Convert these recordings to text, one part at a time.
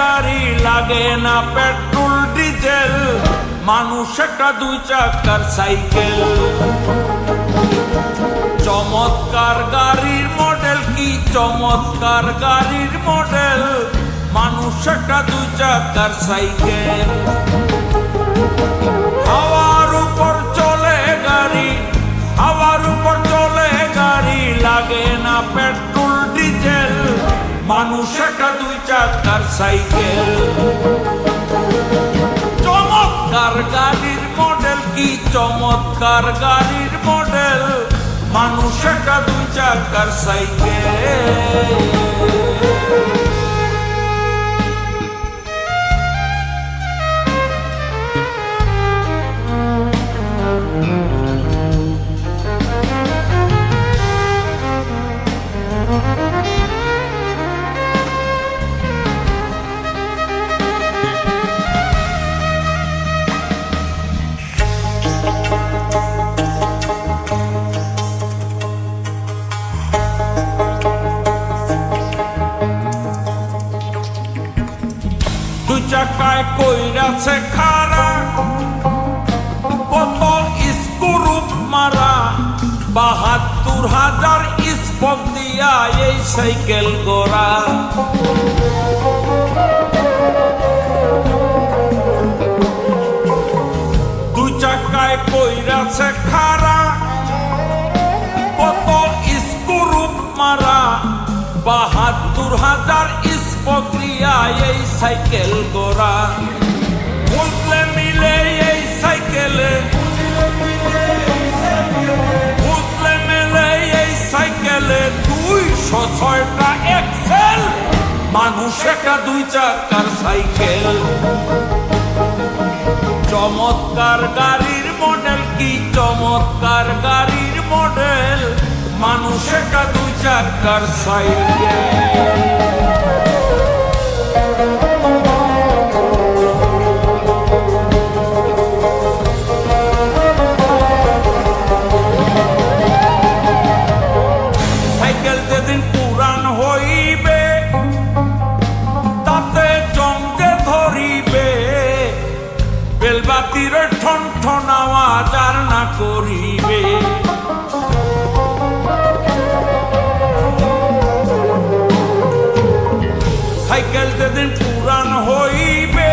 গাড়ি, লাগে না পেট্রোল ডিজেল, মানুষ একটা দুই চাকার সাইকেল। চমৎকার গাড়ির মডেল, কি চমৎকার গাড়ির মডেল, মানুষ একটা দুই চাকার সাইকেল। হাওয়ার উপর চলে গাড়ি, হাওয়ার উপর চলে গাড়ি, লাগে না পেট্রোল ডিজেল, মানুষ একটা দুই চাকার সাইকেল। চমৎকার গাড়ির মডেল, কি চমৎকার গাড়ির মডেল, মানুষ একটা দুই চাকার সাইকেল। দুই চাকায় কইরাছে খাড়া, কত স্ক্রুপ মারা, ৭২,০০০ স্পক দিয়া এই সাইকেল গোড়া। দুই চাকায় কইরাছে খাড়া, কত স্ক্রুপ মারা, ৭২,০০০ স্পক দিয়া এই সাইকেল গোড়া। বুঝলে মিলে এই সাইকেলে, বুঝলে মিলে এই সাইকেলে ২০৬টা এক্সেল, মানুষ একটা দুই চাকার সাইকেল। চমৎকার গাড়ির মডেল, কি চমৎকার গাড়ির মডেল, মানুষ একটা দুই চাকার সাইকেল। সাইকেল যেদিন পুরান হইবে, তাতে জমতে ধরিবে, বেলবাতির ঠন ঠন আওয়াজ আর না করিবে। সাইকেল যেদিন পুরান হইবে,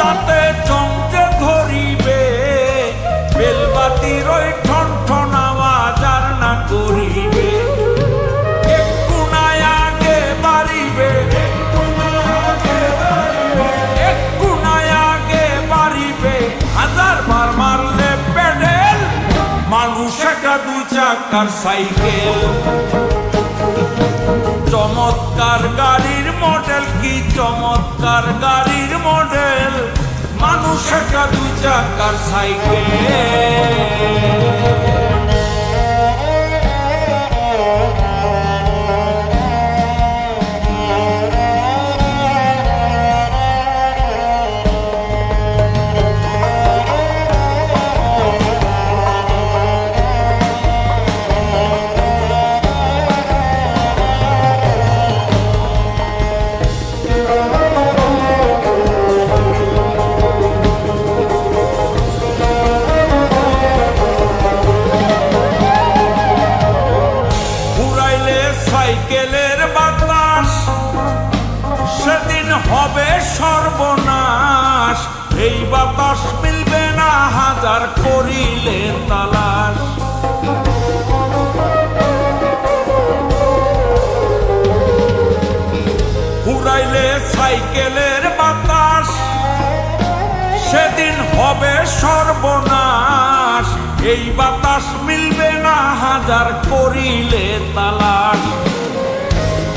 তাতে জমতে ধরিবে, বেলবাতির ওই ঠন ঠন আওয়াজ আর না করিবে। একটু নাই আগে বাড়িবে, একটু নাই আগে বাড়িবে, ১০০০ বার মারলে পেডেল, মানুষ একটা দুই চাকার সাইকেল। চমৎকার গাড়ির মডেল, কি চমৎকার গাড়ির মডেল, মানুষ একটা দুই চাকার সাইকেল। সাইকেলের বাতাস সেদিন হবে সর্বনাশ, এই বাতাস মিলবে না ১০০০ করিলে তালাশ। ঘুরাইলে সাইকেলের বাতাস সেদিন হবে সর্বনাশ, এই বাতাস মিলবে না ১০০০ করিলে তালাশ।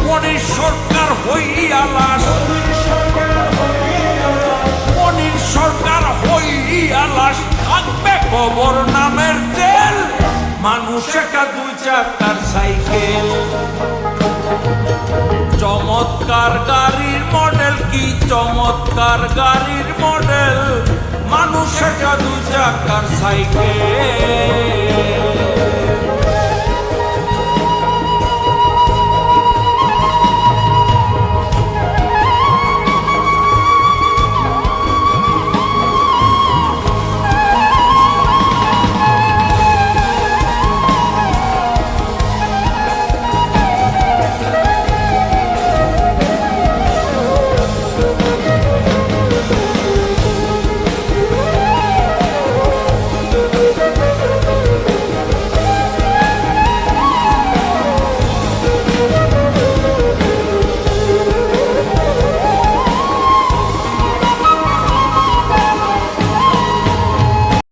মনির সরকার হইয়া লাশ, মনির সরকার হইয়া লাশ, থাকবে কবর নামের তেল, মানুষ একটা দুই চাকার সাইকেল। চমৎকার গাড়ির মডেল, কি চমৎকার গাড়ির মডেল, মানুষ একটা দুই চাকার সাইকেল।